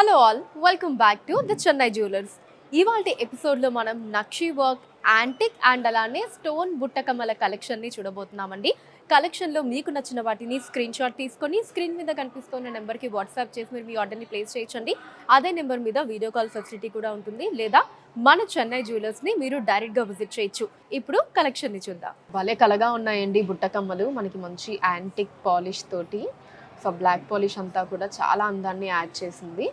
Hello all, welcome back to the Chennai jewellers. ఇవాల్టి ఎపిసోడ్లో మనం నక్షి వర్క్, యాంటిక్ అండ్ అలానే స్టోన్ బుట్టకమ్మల కలెక్షన్ని చూడబోతున్నామండి. కలెక్షన్లో మీకు నచ్చిన వాటిని స్క్రీన్ షాట్ తీసుకొని స్క్రీన్ మీద కనిపిస్తున్న నెంబర్కి వాట్సాప్ చేసి మీరు మీ ఆర్డర్ని ప్లేస్ చేయొచ్చండి. అదే నెంబర్ మీద వీడియో కాల్ ఫెసిలిటీ కూడా ఉంటుంది, లేదా మన చెన్నై జ్యువెలర్స్ని మీరు డైరెక్ట్గా విజిట్ చేయొచ్చు. ఇప్పుడు కలెక్షన్ని చూద్దాం. భలే కలగా ఉన్నాయండి బుట్టకమ్మలు, మనకి మంచి యాంటిక్ పాలిష్ తోటి. సో బ్లాక్ పాలిష్ అంతా కూడా చాలా అందాన్ని యాడ్ చేసింది.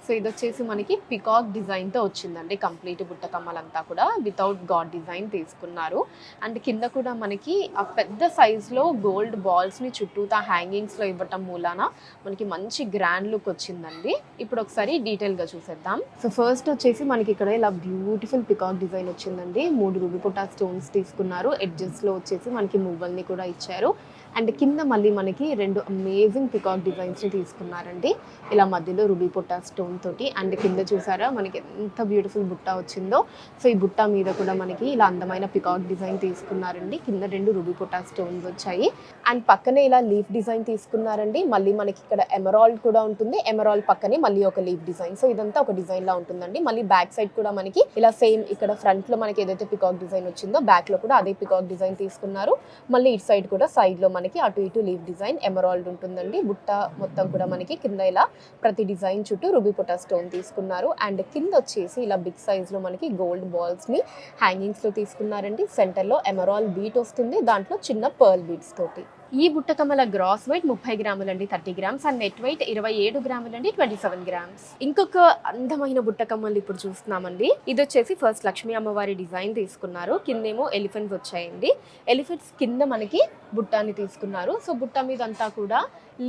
సో ఇది వచ్చేసి మనకి పికాక్ డిజైన్తో వచ్చిందండి. కంప్లీట్ బుట్టకమ్మలంతా కూడా వితౌట్ గాడ్ డిజైన్ తీసుకున్నారు. అండ్ కింద కూడా మనకి ఆ పెద్ద సైజులో గోల్డ్ బాల్స్ని చుట్టూతా హ్యాంగింగ్స్లో ఇవ్వటం మూలాన మనకి మంచి గ్రాండ్ లుక్ వచ్చిందండి. ఇప్పుడు ఒకసారి డీటెయిల్గా చూసేద్దాం. సో ఫస్ట్ వచ్చేసి మనకి ఇక్కడ ఇలా బ్యూటిఫుల్ పికాక్ డిజైన్ వచ్చిందండి. 3 రూబీ పుట్టా స్టోన్స్ తీసుకున్నారు. ఎడ్జెస్లో వచ్చేసి మనకి మువ్వల్ని కూడా ఇచ్చారు. అండ్ కింద మళ్ళీ మనకి 2 అమేజింగ్ పికాక్ డిజైన్స్ని తీసుకున్నారండి. ఇలా మధ్యలో రూబీ పుట్టా స్టోన్ తోటి. అండ్ కింద చూసారా మనకి ఎంత బ్యూటిఫుల్ బుట్ట వచ్చిందో. సో ఈ బుట్ట మీద కూడా మనకి ఇలా అందమైన పికాక్ డిజైన్ తీసుకున్నారండి. కింద 2 రూబీ పుట్టా స్టోన్స్ వచ్చాయి. అండ్ పక్కనే ఇలా లీఫ్ డిజైన్ తీసుకున్నారండి. మళ్ళీ మనకి ఇక్కడ ఎమరాల్డ్ కూడా ఉంటుంది. ఎమరాల్డ్ పక్కనే మళ్ళీ ఒక లీఫ్ డిజైన్. సో ఇదంతా ఒక డిజైన్ లా ఉంటుందండి. మళ్ళీ బ్యాక్ సైడ్ కూడా మనకి ఇలా సేమ్ ఇక్కడ ఫ్రంట్ లో మనకి ఏదైతే పికాక్ డిజైన్ వచ్చిందో బ్యాక్ లో కూడా అదే పికాక్ డిజైన్ తీసుకున్నారు. మళ్ళీ ఇటు సైడ్ కూడా సైడ్ లో మనకి అటు ఇటు లీఫ్ డిజైన్ ఎమరాల్డ్ ఉంటుందండి. బుట్ట మొత్తం కూడా మనకి కింద ఇలా ప్రతి డిజైన్ చుట్టూ రూబీ పుట్టా స్టోన్ తీసుకున్నారు. అండ్ కింద వచ్చేసి ఇలా బిగ్ సైజ్ లో మనకి గోల్డ్ బాల్స్ ని హ్యాంగింగ్స్ లో తీసుకున్నారండి. సెంటర్ లో ఎమరాల్డ్ బీట్ వస్తుంది, దాంట్లో చిన్న పర్ల్ బీట్స్ తోటి. ఈ బుట్టకమ్మల గ్రాస్ వెయిట్ 30 గ్రాములండి, 30 గ్రామ్స్. అండ్ నెట్ వెయిట్ 27 గ్రాములండి, 27 గ్రామ్స్. ఇంకొక అందమైన బుట్టకమ్మలు ఇప్పుడు చూస్తున్నామండి. ఇది వచ్చేసి ఫస్ట్ లక్ష్మీ అమ్మవారి డిజైన్ తీసుకున్నారు. కిందేమో ఎలిఫెంట్స్ వచ్చాయండి. ఎలిఫెంట్స్ కింద మనకి బుట్టాన్ని తీసుకున్నారు. సో బుట్ట మీద అంతా కూడా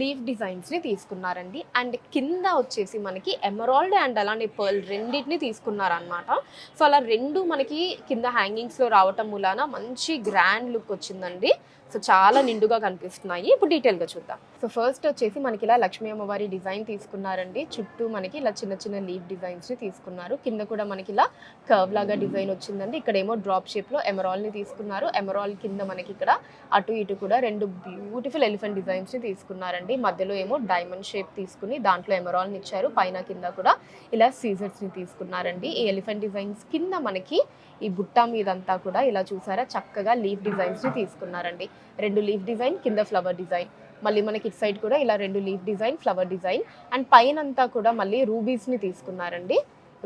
లీఫ్ డిజైన్స్ ని తీసుకున్నారండి. అండ్ కింద వచ్చేసి మనకి ఎమరాల్డ్ అండ్ అలానే పర్ల్ రెండింటిని తీసుకున్నారు అనమాట. సో అలా రెండు మనకి కింద హ్యాంగింగ్స్ లో రావటం మూలాన మంచి గ్రాండ్ లుక్ వచ్చిందండి. సో చాలా నిండుగా కనిపిస్తున్నాయి. ఇప్పుడు డీటెయిల్గా చూద్దాం. సో ఫస్ట్ వచ్చేసి మనకి ఇలా లక్ష్మీ అమ్మవారి డిజైన్ తీసుకున్నారండి. చుట్టూ మనకి ఇలా చిన్న చిన్న లీఫ్ డిజైన్స్ని తీసుకున్నారు. కింద కూడా మనకి ఇలా కర్వ్ లాగా డిజైన్ వచ్చిందండి. ఇక్కడేమో డ్రాప్ షేప్లో ఎమరాల్డ్ని తీసుకున్నారు. ఎమరాల్డ్ కింద మనకి ఇక్కడ అటు ఇటు కూడా 2 బ్యూటిఫుల్ ఎలిఫెంట్ డిజైన్స్ని తీసుకున్నారండి. మధ్యలో ఏమో డైమండ్ షేప్ తీసుకుని దాంట్లో ఎమరాల్డ్ని ఇచ్చారు. పైన కింద కూడా ఇలా సీజర్స్ని తీసుకున్నారండి. ఈ ఎలిఫెంట్ డిజైన్స్ కింద మనకి ఈ బుట్ట మీదంతా కూడా ఇలా చూసారా చక్కగా లీఫ్ డిజైన్స్ని తీసుకున్నారండి. 2 లీఫ్ డిజైన్, కింద ఫ్లవర్ డిజైన్. మళ్ళీ మనకి ఇటు సైడ్ కూడా ఇలా 2 leaf design, flower design. And పైన అంతా కూడా మళ్ళీ రూబీస్ని తీసుకున్నారండి.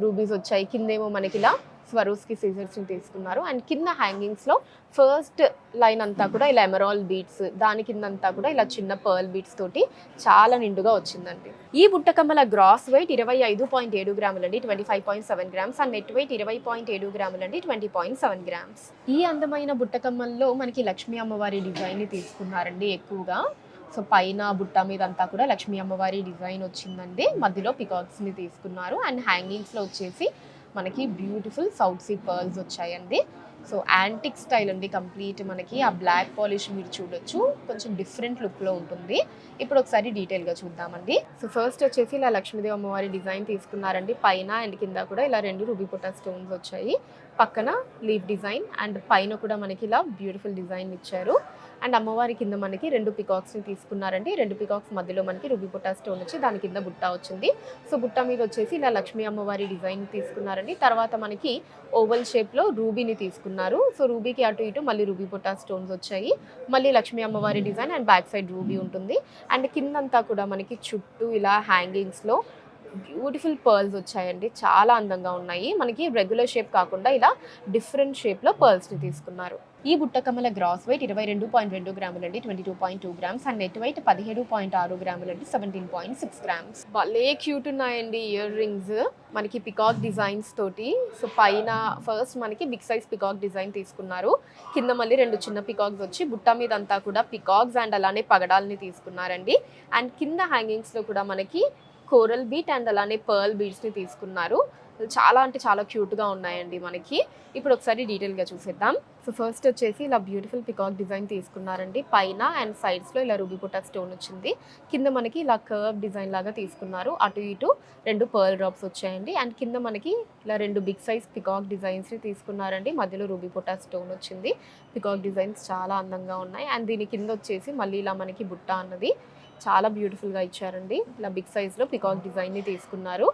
రూబీస్ వచ్చాయి. కిందేమో మనకి ఇలా స్వరోస్కి సీజర్స్ని తీసుకున్నారు. అండ్ కింద హ్యాంగింగ్స్లో ఫస్ట్ లైన్ అంతా కూడా ఇలా ఎమరాల్డ్ బీట్స్, దాని కింద అంతా కూడా ఇలా చిన్న పర్ల్ బీట్స్ తోటి చాలా నిండుగా వచ్చిందండి. ఈ బుట్టకమ్మల గ్రాస్ వెయిట్ 25.7 గ్రాములండి, 25.7 గ్రామ్స్. అండ్ నెట్ వెయిట్ 20.7 గ్రాములండి, 20.7 గ్రామ్స్. ఈ అందమైన బుట్టకమ్మల్లో మనకి లక్ష్మీ అమ్మవారి డిజైన్ని తీసుకున్నారండి ఎక్కువగా. సో పైన బుట్ట మీద అంతా కూడా లక్ష్మీ అమ్మవారి డిజైన్ వచ్చిందండి. మధ్యలో పికాక్స్ని తీసుకున్నారు. అండ్ హ్యాంగింగ్స్లో వచ్చేసి మనకి బ్యూటిఫుల్ సౌత్ సీ పర్ల్స్ వచ్చాయండి. సో యాంటిక్ స్టైల్ అండి కంప్లీట్. మనకి ఆ బ్లాక్ పాలిష్ మీరు చూడొచ్చు, కొంచెం డిఫరెంట్ లుక్లో ఉంటుంది. ఇప్పుడు ఒకసారి డీటెయిల్గా చూద్దామండి. సో ఫస్ట్ వచ్చేసి ఇలా లక్ష్మీదేవి అమ్మవారి డిజైన్ తీసుకున్నారండి. పైన అండ్ కింద కూడా ఇలా 2 రూబీ పుట్టా స్టోన్స్ వచ్చాయి. పక్కన లీఫ్ డిజైన్ అండ్ పైన కూడా మనకి ఇలా బ్యూటిఫుల్ డిజైన్ ఇచ్చారు. అండ్ అమ్మవారి కింద మనకి 2 పికాక్స్ని తీసుకున్నారండి. 2 పికాక్స్ మధ్యలో మనకి రూబీ పుట్టా స్టోన్ వచ్చి దాని కింద బుట్ట వచ్చింది. సో బుట్ట మీద వచ్చేసి ఇలా లక్ష్మీ అమ్మవారి డిజైన్ తీసుకున్నారండి. తర్వాత మనకి ఓవల్ షేప్లో రూబీని తీసుకున్నారు. సో రూబీకి అటు ఇటు మళ్ళీ రూబీ పుట్టా స్టోన్స్ వచ్చాయి. మళ్ళీ లక్ష్మీ అమ్మవారి design and back side ruby ఉంటుంది. అండ్ కిందంతా కూడా మనకి చుట్టూ ఇలా హ్యాంగింగ్స్లో బ్యూటిఫుల్ పర్ల్స్ వచ్చాయండి. చాలా అందంగా ఉన్నాయి. మనకి రెగ్యులర్ షేప్ కాకుండా ఇలా డిఫరెంట్ షేప్లో పర్ల్స్ని తీసుకున్నారు. ఈ బుట్టకమ్మల గ్రాస్ వెయిట్ 22.2 గ్రాములండి, 22.2 గ్రామ్స్. అండ్ నెట్ వెయిట్ 17.6 గ్రాములండి, 17.6 గ్రామ్స్. భలే క్యూట్ ఉన్నాయండి ఇయర్ రింగ్స్ మనకి పికాక్ డిజైన్స్ తోటి. సో పైన ఫస్ట్ మనకి బిగ్ సైజ్ పికాక్ డిజైన్ తీసుకున్నారు. కింద మళ్ళీ 2 చిన్న పికాక్స్ వచ్చి బుట్ట మీద అంతా కూడా పికాక్స్ అండ్ అలానే పగడాల్ని తీసుకున్నారండి. అండ్ కింద హ్యాంగింగ్స్లో కూడా మనకి కోరల్ బీట్ అండ్ అలానే పర్ల్ బీడ్స్ని తీసుకున్నారు. చాలా అంటే చాలా క్యూట్గా ఉన్నాయండి మనకి. ఇప్పుడు ఒకసారి డీటెయిల్గా చూసేద్దాం. సో ఫస్ట్ వచ్చేసి ఇలా బ్యూటిఫుల్ పికాక్ డిజైన్ తీసుకున్నారండి. పైన అండ్ సైడ్స్లో ఇలా రూబీ పుట్టా స్టోన్ వచ్చింది. కింద మనకి ఇలా కర్వ్ డిజైన్ లాగా తీసుకున్నారు. అటు ఇటు 2 పర్ల్ డ్రాప్స్ వచ్చాయండి. అండ్ కింద మనకి ఇలా 2 బిగ్ సైజ్ పికాక్ డిజైన్స్ని తీసుకున్నారండి. మధ్యలో రూబీ పుట్టా స్టోన్ వచ్చింది. పికాక్ డిజైన్స్ చాలా అందంగా ఉన్నాయి. అండ్ దీని కింద వచ్చేసి మళ్ళీ ఇలా మనకి బుట్ట అన్నది చాలా బ్యూటిఫుల్గా ఇచ్చారండి. ఇలా బిగ్ సైజ్లో పికాక్ డిజైన్ని తీసుకున్నారు.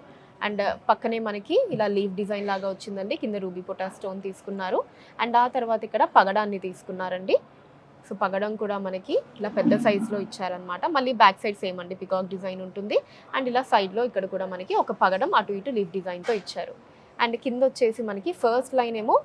అండ్ పక్కనే మనకి ఇలా లీఫ్ డిజైన్ లాగా వచ్చిందండి. కింద రూబీ పొటా స్టోన్ తీసుకున్నారు. అండ్ ఆ తర్వాత ఇక్కడ పగడాన్ని తీసుకున్నారండి. సో పగడం కూడా మనకి ఇలా పెద్ద సైజులో ఇచ్చారనమాట. మళ్ళీ బ్యాక్ సైడ్ సేమ్ అండి, పికాక్ డిజైన్ ఉంటుంది. అండ్ ఇలా సైడ్లో ఇక్కడ కూడా మనకి ఒక పగడం అటు ఇటు లీఫ్ డిజైన్తో ఇచ్చారు. అండ్ కింద వచ్చేసి మనకి ఫస్ట్ లైన్ ఏమో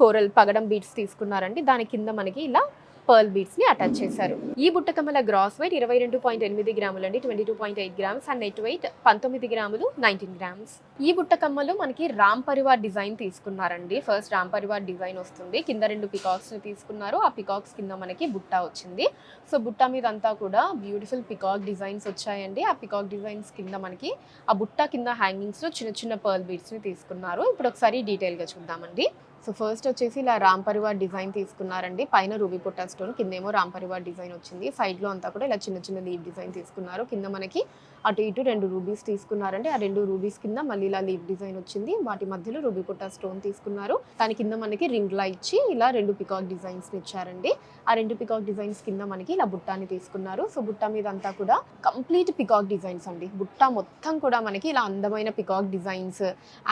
కోరల్ పగడం బీడ్స్ తీసుకున్నారండి. దాని కింద మనకి ఇలా పర్ల్ బీడ్స్ ని అటాచ్ చేశారు. ఈ బుట్టకమ్మల గ్రాస్ వెయిట్ 22.8 గ్రాములు అండి, 22.8 గ్రామ్స్. అండ్ నెట్ వెయిట్ 19 గ్రాములు, 19 గ్రామ్స్. ఈ బుట్టకమ్మలు మనకి రామ్ పరివార్ డిజైన్ తీసుకున్నారండి. ఫస్ట్ రామ్ పరివార్ డిజైన్ వస్తుంది. కింద 2 పికాక్స్ ని తీసుకున్నారు. ఆ పికాక్స్ కింద మనకి బుట్ట వచ్చింది. సో బుట్ట మీద అంతా కూడా బ్యూటిఫుల్ పికాక్ డిజైన్స్ వచ్చాయండి. ఆ పికాక్ డిజైన్స్ కింద మనకి ఆ బుట్ట కింద హ్యాంగింగ్స్ లో చిన్న చిన్న పర్ల్ బీడ్స్ ని తీసుకున్నారు. ఇప్పుడు ఒకసారి డీటెయిల్ గా చూద్దామండి. సో ఫస్ట్ వచ్చేసి ఇలా రామ్ పరివార్ డిజైన్ తీసుకున్నారండి. పైన రూబీ పొటా స్టోన్, కిందేమో రామ్ పరివార్ డిజైన్ వచ్చింది. సైడ్లో అంతా కూడా ఇలా చిన్న చిన్న లీఫ్ డిజైన్ తీసుకున్నారు. కింద మనకి అటు ఇటు 2 రూబీస్ తీసుకున్నారండి. ఆ 2 రూబీస్ కింద మళ్ళీ ఇలా లీఫ్ డిజైన్ వచ్చింది. వాటి మధ్యలో రూబీ పొటా స్టోన్ తీసుకున్నారు. దాని కింద మనకి రింగ్ లా ఇచ్చి ఇలా 2 పికాక్ డిజైన్స్ ఇచ్చారండి. ఆ 2 పికాక్ డిజైన్స్ కింద మనకి ఇలా బుట్టాన్ని తీసుకున్నారు. సో బుట్ట మీద అంతా కూడా కంప్లీట్ పికాక్ డిజైన్స్ అండి. బుట్ట మొత్తం కూడా మనకి ఇలా అందమైన పికాక్ డిజైన్స్.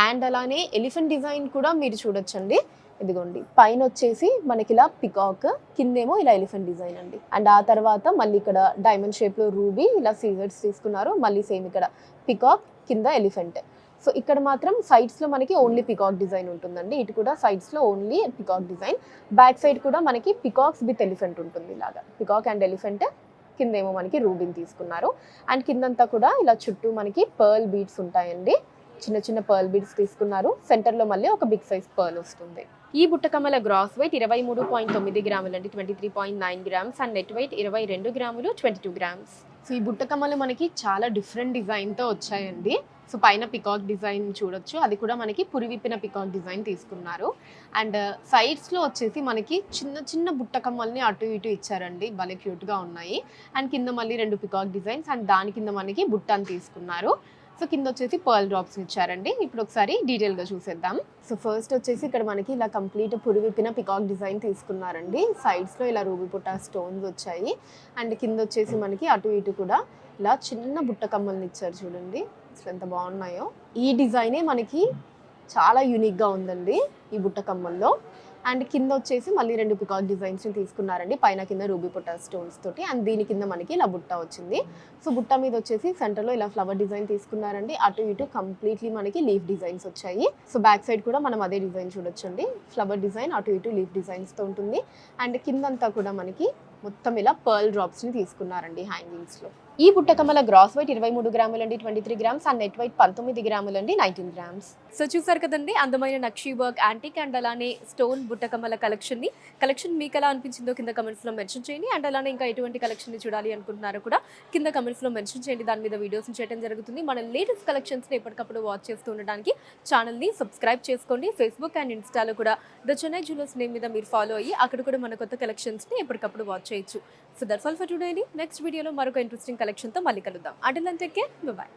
అండ్ అలానే ఎలిఫెంట్ డిజైన్ కూడా మీరు చూడొచ్చండి. ఇదిగోండి, పైన వచ్చేసి మనకి ఇలా పికాక్, కిందేమో ఇలా ఎలిఫెంట్ డిజైన్ అండి. అండ్ ఆ తర్వాత మళ్ళీ ఇక్కడ డైమండ్ షేప్ లో రూబీ ఇలా సీజర్స్ తీసుకున్నారు. మళ్ళీ సేమ్ ఇక్కడ పికాక్, కింద ఎలిఫెంట్. సో ఇక్కడ మాత్రం సైడ్స్ లో మనకి ఓన్లీ పికాక్ డిజైన్ ఉంటుందండి. ఇటు కూడా సైడ్స్ లో only peacock design. Back side కూడా మనకి పికాక్స్ విత్ ఎలిఫెంట్ ఉంటుంది. ఇలాగా పికాక్ అండ్ ఎలిఫెంట్. కిందేమో మనకి రూబీని తీసుకున్నారు. అండ్ కిందంతా కూడా ఇలా చుట్టూ మనకి పర్ల్ బీడ్స్ ఉంటాయండి. చిన్న చిన్న పర్ల్ బీడ్స్ తీసుకున్నారు. సెంటర్లో మళ్ళీ ఒక బిగ్ సైజ్ పర్ల్ వస్తుంది. ఈ బుట్టకమ్మల గ్రాస్ వెయిట్ 23.9 గ్రాములు అండి, 23.9 గ్రామ్స్. అండ్ నెట్ వెయిట్ 22 గ్రాములు, 22 గ్రామ్స్. సో ఈ బుట్టకమ్మలు మనకి చాలా డిఫరెంట్ డిజైన్తో వచ్చాయండి. సో పైన పికాక్ డిజైన్ చూడొచ్చు, అది కూడా మనకి పురివిప్పిన పికాక్ డిజైన్ తీసుకున్నారు. అండ్ సైడ్స్లో వచ్చేసి మనకి చిన్న చిన్న బుట్టకమ్మల్ని అటు ఇటు ఇచ్చారండి, భలే క్యూట్గా ఉన్నాయి. అండ్ కింద మళ్ళీ 2 పికాక్ డిజైన్స్. అండ్ దాని కింద మనకి బుట్టని తీసుకున్నారు. సో కింద వచ్చేసి పర్ల్ డ్రాప్స్ ఇచ్చారండి. ఇప్పుడు ఒకసారి డీటెయిల్గా చూసేద్దాం. సో ఫస్ట్ వచ్చేసి ఇక్కడ మనకి ఇలా కంప్లీట్ పురివిప్పిన పికాక్ డిజైన్ తీసుకున్నారండి. సైడ్స్లో ఇలా రూబీ పొటా స్టోన్స్ వచ్చాయి. అండ్ కింద వచ్చేసి మనకి అటు ఇటు కూడా ఇలా చిన్న బుట్ట కమ్మల్ని ఇచ్చారు. చూడండి అసలు ఎంత బాగున్నాయో. ఈ డిజైనే మనకి చాలా యూనిక్గా ఉందండి ఈ బుట్ట కమ్మల్లో. అండ్ కింద వచ్చేసి మళ్ళీ 2 పికాక్ డిజైన్స్ని తీసుకున్నారండి. పైన కింద రూబీ పొటా స్టోన్స్ తోటి. అండ్ దీని కింద మనకి ఇలా బుట్ట వచ్చింది. సో బుట్ట మీద వచ్చేసి సెంటర్లో ఇలా ఫ్లవర్ డిజైన్ తీసుకున్నారండి. అటు ఇటు కంప్లీట్లీ మనకి లీఫ్ డిజైన్స్ వచ్చాయి. సో బ్యాక్ సైడ్ కూడా మనం అదే డిజైన్ చూడొచ్చండి. ఫ్లవర్ డిజైన్, అటు ఇటు లీఫ్ డిజైన్స్తో ఉంటుంది. అండ్ కిందంతా కూడా మనకి మొత్తం ఇలా పర్ల్ డ్రాప్స్ని తీసుకున్నారండి హ్యాంగింగ్స్లో. ఈ బుట్టకమ్మల గ్రాస్ వెయిట్ 23 గ్రాములు అండి, 23 గ్రామ్స్. అండ్ నెట్ వెయిట్ 19 గ్రాములు అండి, 19 గ్రామ్స్. సో చూసారు కదండి అందమైన నక్షీ వర్క్, యాంటిక్ అండ్ అలానే స్టోన్ బుట్టకమ్మల కలెక్షన్ మీకు ఎలా అనిపించిందో కింద కమెంట్స్లో మెన్షన్ చేయండి. అండ్ అలానే ఇంకా ఎటువంటి కలెక్షన్ని చూడాలి అనుకుంటున్నారో కూడా కింద కమెంట్స్లో మెన్షన్ చేయండి. దాని మీద వీడియోస్ చేయడం జరుగుతుంది. మన లేటెస్ట్ కలెక్షన్స్ని ఎప్పటికప్పుడు వాచ్ చేస్తూ ఉండడానికి ఛానల్ని సబ్స్క్రైబ్ చేసుకోండి. ఫేస్బుక్ అండ్ ఇన్స్టాలో కూడా ద చెన్నై జ్యువెలర్స్ నేమ్ మీద మీరు ఫాలో అయ్యి అక్కడ కూడా మన కొత్త కలెక్షన్స్ని ఎప్పటికప్పుడు వాచ్ చేయొచ్చు. So that's all for today అండి. నెక్స్ట్ వీడియోలో మరొక ఇంట్రెస్టింగ్ కలెక్షన్తో మళ్ళీ కలుద్దాం. Until then take care, by.